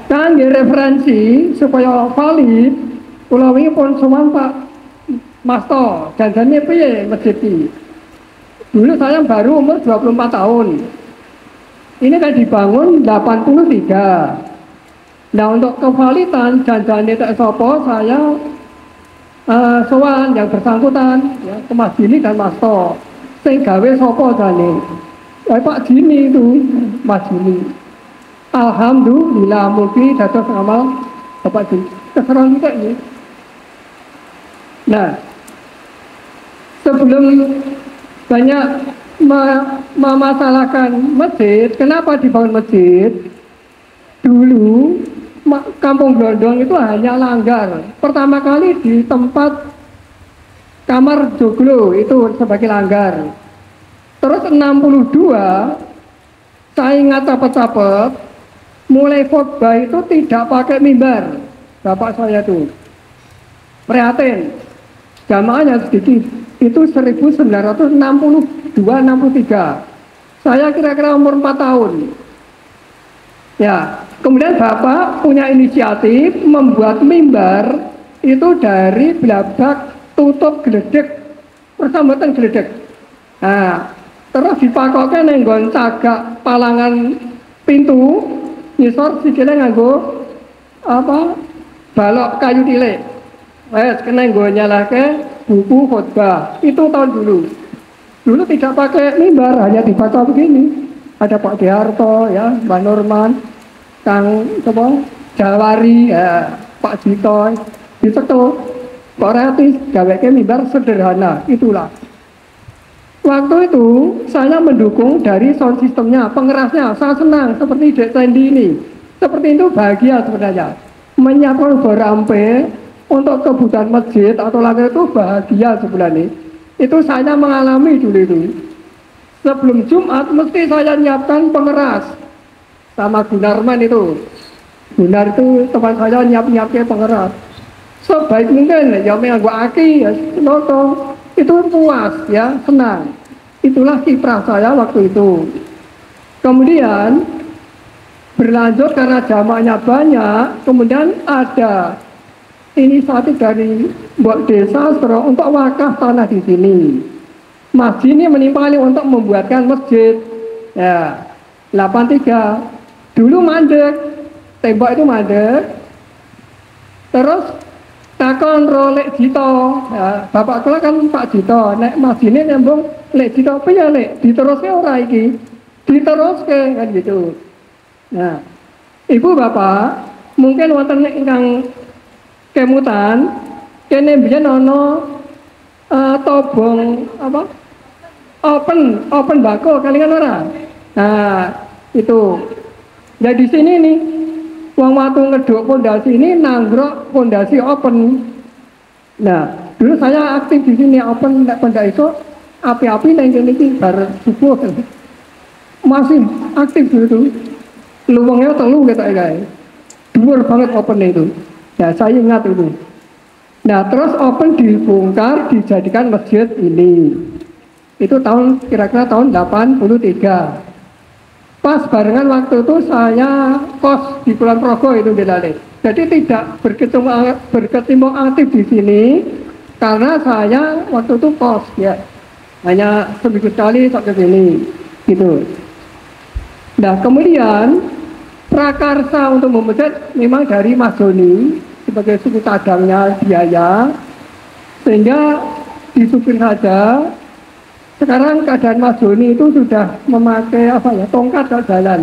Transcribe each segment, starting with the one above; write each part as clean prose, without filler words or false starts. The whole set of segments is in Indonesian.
kangge referensi supaya valid, kula wingi pun sowan Pak Masto, janjane piye masjid iki? Dulu saya baru umur 24 tahun. Ini kan dibangun 83. Nah, untuk kevalitan janjane tak sopo saya sowan yang bersangkutan ya, ke Mas Jini dan Mas To. Sing gawe sopo jane? Pak Jini itu, Mas Jini. Alhamdulillah mungkin dados amal Bapak Jini. Terserah kita ini. Nah, sebelum banyak memasalahkan masjid, kenapa dibangun masjid? Dulu Kampung Blondong itu hanya langgar. Pertama kali di tempat kamar joglo itu sebagai langgar. Terus 62, saya ingat capet-capet, mulai khotbah itu tidak pakai mimbar. Bapak saya tuh prihatin, jamaahnya sedikit. Itu 1962-63. Saya kira-kira umur 4 tahun. Ya, kemudian Bapak punya inisiatif membuat mimbar itu dari belabak tutup geledek, persambatan geledek. Nah, terus dipakoknya nenggon cagak palangan pintu, nyisor sikile nganggo apa? Balok kayu tilik. Wes kena nggo nyalahke buku khotbah. Itu tahun dulu. Dulu tidak pakai mimbar, hanya dibaca begini. Ada Pak Deharto, ya, Mbak Norman, Kang Jawari, ya, Pak Jito, dicekel. Pak Ratis, gaweke mimbar sederhana, itulah. Waktu itu saya mendukung dari sound systemnya, pengerasnya, saya senang seperti Dek Sandy ini. Seperti itu bahagia sebenarnya. Menyiapkan berampe untuk kebutuhan masjid atau langgar itu bahagia sebenarnya. Itu saya mengalami dulu itu. Sebelum Jumat mesti saya nyiapkan pengeras sama Gunarman itu. Gunar itu teman saya nyiapnya pengeras. Sebaik mungkin ya menganggo aki ya nonton itu puas ya senang. Itulah kiprah saya waktu itu. Kemudian berlanjut karena jamaahnya banyak, kemudian ada inisiatif dari Mbok Desa untuk wakaf tanah di sini. Mas ini menimpali untuk membuatkan masjid. Ya, 83. Dulu mandek, tembok itu mandek. Terus takon ro Lek Jito. Ya, bapak kula kan Pak Jito. Nek Mas ini nyambung Lek Jito piye Lek? Diteruske ora iki? Diteruske kan gitu. Nah, Ibu Bapak, mungkin wonten ingkang kemutan kene biyen ana tobong apa? Open bako kalian ora. Nah, itu. Ya di sini nih, wong watu ngeduk pondasi ini nanggrok pondasi open. Nah, dulu saya aktif di sini open nek pendak iso api-api nang kene iki bar subuh. Masih aktif dulu. Luwungnya telu ketok kae. Dhuwur banget open itu. Ya, saya ingat itu. Nah, terus open dibongkar dijadikan masjid ini. Itu tahun kira-kira tahun 83. Pas barengan waktu itu saya kos di Kulon Progo itu Delale. Jadi tidak berkecimpung aktif di sini karena saya waktu itu kos ya. Hanya seminggu sekali sampai sini gitu. Nah, kemudian prakarsa untuk memecet memang dari Mas Joni sebagai suku cadangnya biaya sehingga disupir saja. Sekarang keadaan Mas Joni itu sudah memakai apa ya tongkat dan jalan,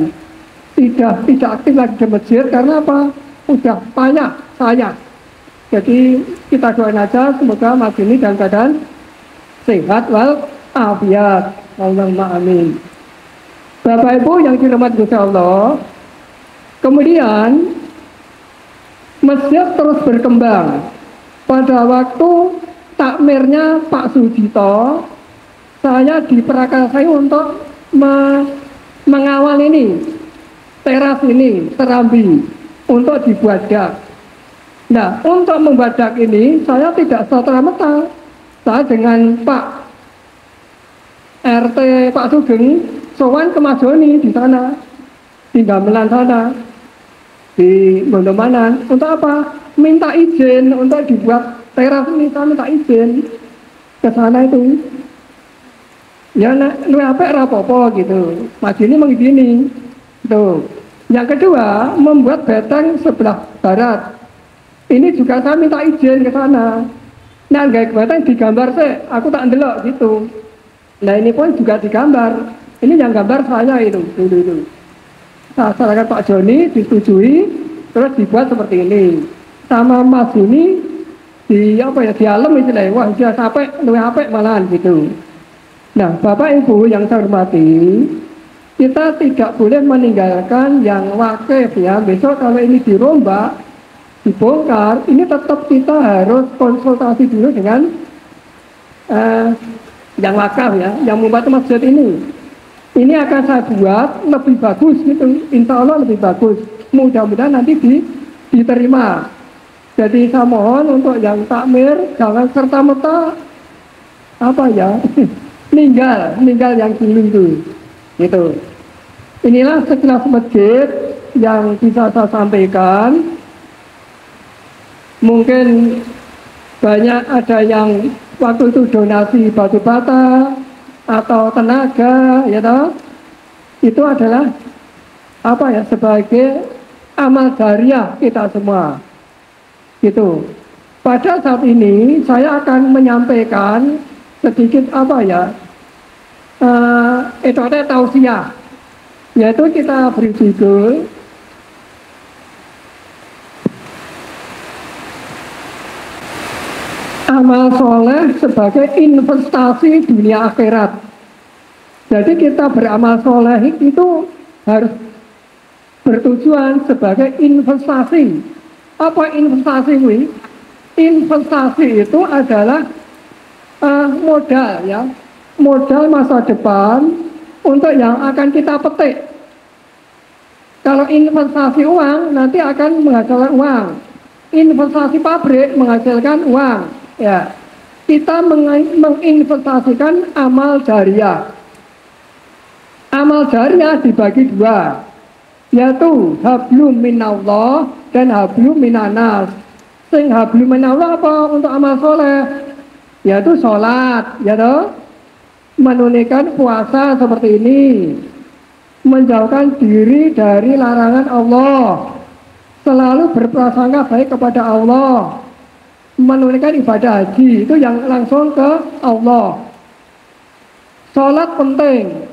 tidak aktif lagi di masjid karena apa? Udah payah saya. Jadi kita doain aja semoga Mas Joni dalam keadaan sehat wal afiat. Allahumma amin. Bapak Ibu yang dirahmati Gusti Allah, kemudian masjid terus berkembang. Pada waktu takmirnya Pak Sujito, saya diprakarsai untuk mengawal ini, teras ini, serambi, untuk dibuat dak. Nah, untuk membuat dak ini, saya tidak serta-merta. Saya dengan Pak RT Pak Sugeng, sowan ke Mas Joni di sana, di gamelan sana. di Gondomanan. Untuk apa? Minta izin untuk dibuat teras ini, saya minta izin ke sana itu. Ya lu apa rapopo gitu. Mas ini begini. Tuh. Yang kedua, membuat beteng sebelah barat. Ini juga saya minta izin ke sana. Nah, gak beteng digambar sih, aku tak ndelok gitu. Nah, ini pun juga digambar. Ini yang gambar saya itu, dulu itu. Nah, masyarakat Pak Joni disetujui, terus dibuat seperti ini. Sama Mas Juni di apa ya, di alam istilahnya, wah dia sampai luwe apik malahan gitu. Nah, Bapak Ibu yang saya hormati, kita tidak boleh meninggalkan yang wakif ya. Besok kalau ini dirombak, dibongkar, ini tetap kita harus konsultasi dulu dengan yang wakaf ya, yang membuat masjid ini. Ini akan saya buat lebih bagus gitu, insya Allah lebih bagus. Mudah-mudahan nanti diterima. Jadi saya mohon untuk yang takmir jangan serta-merta apa ya meninggal yang dulu itu. Gitu. Inilah sekilas masjid yang bisa saya sampaikan. Mungkin banyak ada yang waktu itu donasi batu bata atau tenaga, ya toh, itu adalah apa ya, sebagai amal jariah kita semua. Gitu. Pada saat ini saya akan menyampaikan sedikit apa ya, etode tausiah, yaitu kita beri judul amal soleh sebagai investasi dunia akhirat. Jadi kita beramal soleh itu harus bertujuan sebagai investasi. Apa investasi ini? Investasi itu adalah modal ya, modal masa depan untuk yang akan kita petik. Kalau investasi uang nanti akan menghasilkan uang. Investasi pabrik menghasilkan uang. Ya, kita menginvestasikan amal jariah. Amal jariah dibagi dua, yaitu hablum minallah dan hablum minanas. Sing hablum minallah apa untuk amal soleh? Yaitu sholat, ya toh, menunaikan puasa seperti ini, menjauhkan diri dari larangan Allah, selalu berprasangka baik kepada Allah, menunaikan ibadah haji, itu yang langsung ke Allah. Sholat penting,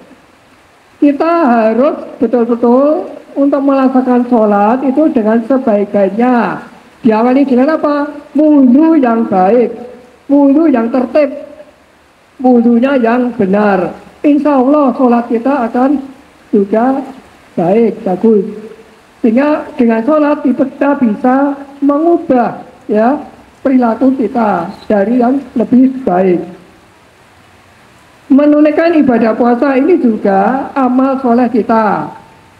kita harus betul-betul untuk melaksanakan sholat itu dengan sebaik-baiknya. Diawali dengan apa? Wudu yang baik, wudu yang tertib, wudunya yang benar. Insya Allah sholat kita akan juga baik, bagus. Sehingga dengan sholat kita bisa mengubah ya perilaku kita dari yang lebih baik. Menunaikan ibadah puasa ini juga amal soleh kita.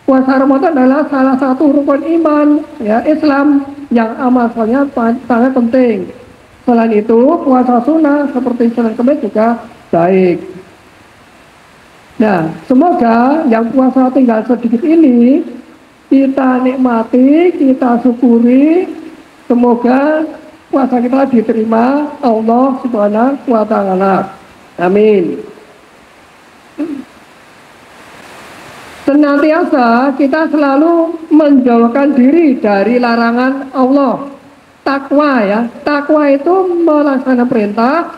Puasa Ramadan adalah salah satu rukun iman ya Islam yang amal solehnya sangat penting. Selain itu puasa sunnah seperti Senin Kemis juga baik. Nah, semoga yang puasa tinggal sedikit ini kita nikmati, kita syukuri. Semoga puasa kita diterima Allah Subhanahu wa Ta'ala. Amin. Senantiasa kita selalu menjauhkan diri dari larangan Allah. Takwa ya, takwa itu melaksanakan perintah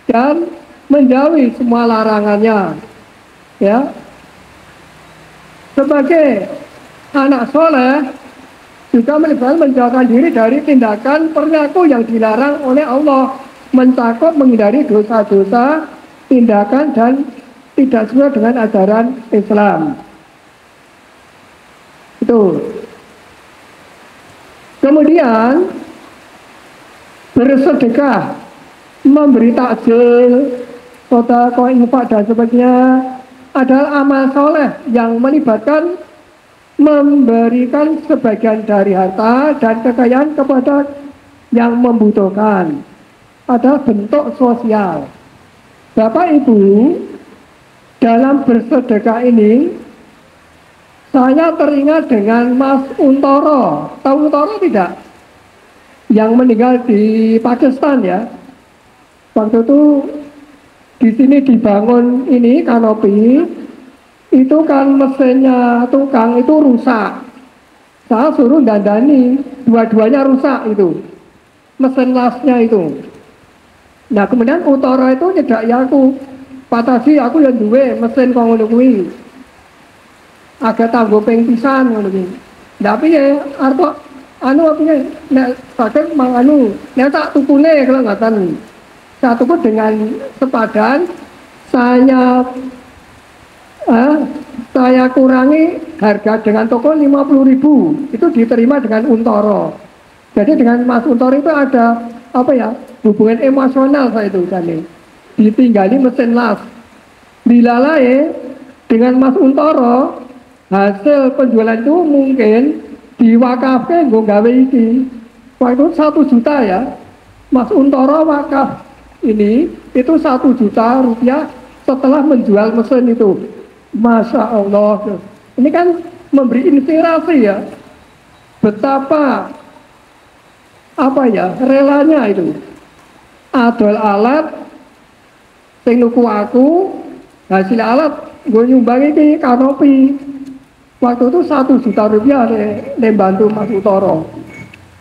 dan menjauhi semua larangannya. Ya, sebagai anak soleh juga menjauhkan diri dari tindakan perilaku yang dilarang oleh Allah, mencakup menghindari dosa-dosa, tindakan dan tidak sesuai dengan ajaran Islam. Itu. Kemudian bersedekah, memberi takjil, sedekah, infak dan sebagainya adalah amal soleh yang melibatkan memberikan sebagian dari harta dan kekayaan kepada yang membutuhkan. Ada bentuk sosial. Bapak Ibu, dalam bersedekah ini Saya teringat dengan Mas Untoro. Tahu Untoro tidak? Yang meninggal di Pakistan ya. Waktu itu di sini dibangun ini kanopi, itu kan mesinnya tukang itu rusak. Saya suruh dandani, dua-duanya rusak itu. Mesin lasnya itu. Nah kemudian Untoro itu nyedak ya aku. Patasi aku yang duwe mesin kok ngono kuwi. Agak tanggo ping pisan ngono iki. Tapi ya arep anu piye nek saged manganu nek tak tukune kalau ngaten. Saya tuku dengan sepadan saya kurangi harga dengan toko 50.000 itu diterima dengan Untoro. Jadi dengan Mas Untoro itu ada apa ya hubungan emosional saya itu kan ditinggali mesin las dilalai dengan Mas Untoro hasil penjualan itu mungkin diwakafkan gue gawe iki waktu 1 juta ya Mas Untoro wakaf ini itu 1 juta rupiah setelah menjual mesin itu. Masya Allah ini kan memberi inspirasi ya betapa apa ya relanya itu adol alat sing nuku aku hasil alat gue nyumbangi ke kanopi waktu itu 1 juta rupiah bantu Mas Untoro.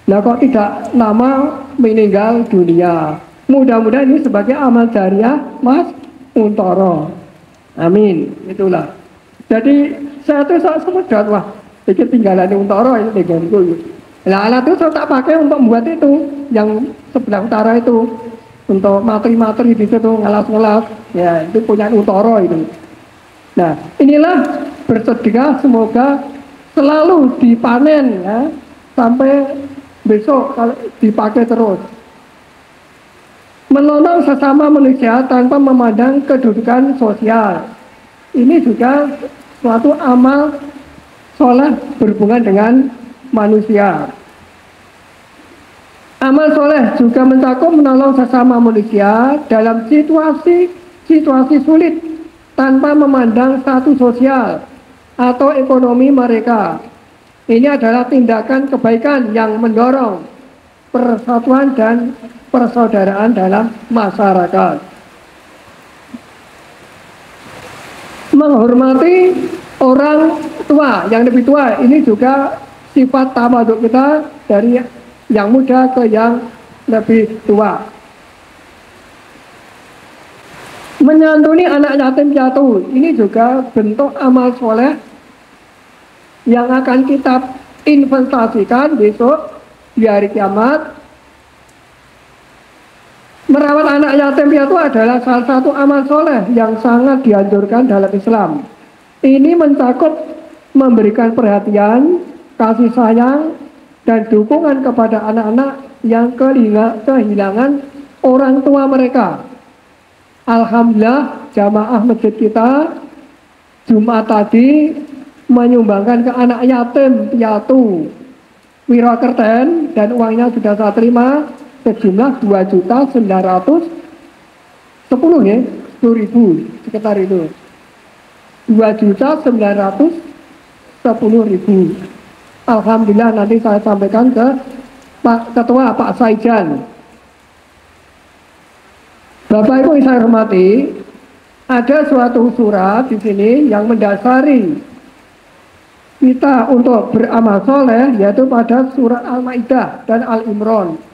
Nah kok tidak lama meninggal dunia. Mudah-mudahan ini sebagai amal jariah Mas Untoro. Amin. Itulah. Jadi saya tuh semedot wah ini tinggalan Untoro ini denganku. Nah alat itu saya tak pakai untuk membuat itu yang sebelah utara itu untuk materi-materi di situ ngelas-ngelas ya itu punya Untoro itu. Nah inilah bersedekah semoga selalu dipanen ya sampai besok kalau dipakai terus. Menolong sesama manusia tanpa memandang kedudukan sosial. Ini juga suatu amal soleh berhubungan dengan manusia. Amal soleh juga mencakup menolong sesama manusia dalam situasi sulit tanpa memandang status sosial atau ekonomi mereka. Ini adalah tindakan kebaikan yang mendorong persatuan dan persaudaraan dalam masyarakat. Menghormati orang tua, yang lebih tua, ini juga sifat tamaduk kita dari yang muda ke yang lebih tua. Menyantuni anak yatim piatu, ini juga bentuk amal soleh yang akan kita investasikan besok di hari kiamat. Merawat anak yatim piatu adalah salah satu amal soleh yang sangat dianjurkan dalam Islam. Ini mencakup memberikan perhatian, kasih sayang, dan dukungan kepada anak-anak yang kehilangan orang tua mereka. Alhamdulillah jamaah masjid kita Jumat tadi menyumbangkan ke anak yatim piatu Wirakerten dan uangnya sudah saya terima sejumlah 2.910 ya 10.000 sekitar itu 2.910.000. Alhamdulillah nanti saya sampaikan ke Pak Ketua Pak Saijan. Bapak Ibu yang saya hormati, ada suatu surat di sini yang mendasari kita untuk beramal soleh yaitu pada surat Al-Maidah dan Al-Imran.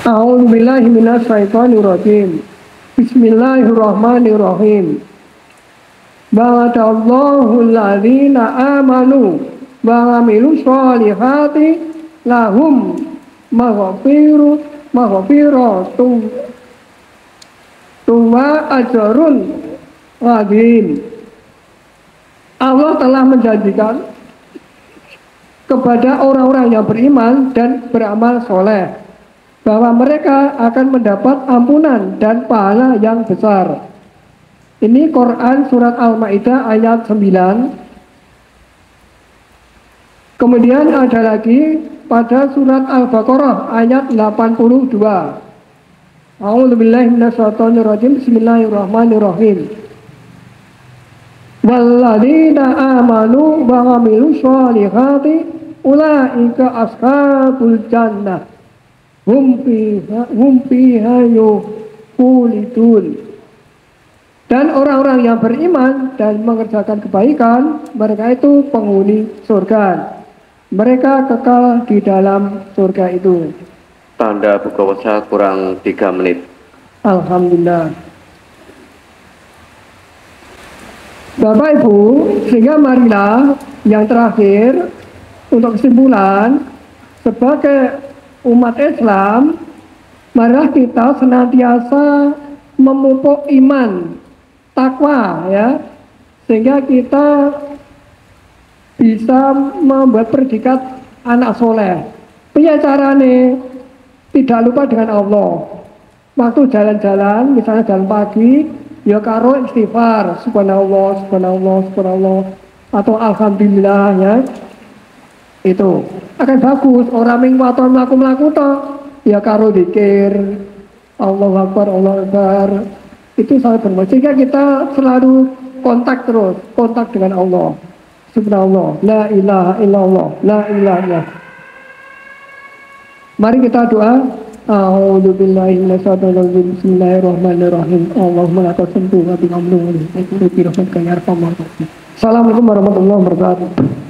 A'udzubillahi minasyaitonirrajim. Bismillahirrahmanirrahim. Ba'adallahu alladzina amanu wa 'amilus sholihati lahum maghfiratun wa ajrun 'adzim. Allah telah menjanjikan kepada orang-orang yang beriman dan beramal soleh bahwa mereka akan mendapat ampunan dan pahala yang besar. Ini Quran surat Al-Maidah ayat 9. Kemudian ada lagi pada surat Al-Baqarah ayat 82. A'udzubillahi minasyaitonirrajim. Bismillahirrahmanirrahim. Walladzina amanu wa 'amilus sholihati ulaika ashabul jannah hum fiha yukhlidun. Dan orang-orang yang beriman dan mengerjakan kebaikan, mereka itu penghuni surga. Mereka kekal di dalam surga itu. Tanda buka puasa kurang 3 menit. Alhamdulillah. Bapak Ibu, sehingga marilah yang terakhir untuk kesimpulan, sebagai umat Islam, marilah kita senantiasa memupuk iman, takwa, ya, sehingga kita bisa membuat predikat anak soleh. Punya carane tidak lupa dengan Allah. Waktu jalan-jalan, misalnya jalan pagi, ya karo istighfar, subhanallah, subhanallah, subhanallah, atau alhamdulillah, ya. Itu akan bagus. Orang yang waton melaku toh, ya karo dikir, Allahu Akbar, Allahu Akbar. Itu sangat bermanfaat. Sehingga kita selalu kontak terus, kontak dengan Allah. Subhanallah, la ilaha illallah, la ilaha illallah. Mari kita doa. A'udzubillahi minasyaitonirrajim. Bismillahirrahmanirrahim. Allahumma la tasentuh wa bihamdihi. Assalamualaikum warahmatullahi wabarakatuh.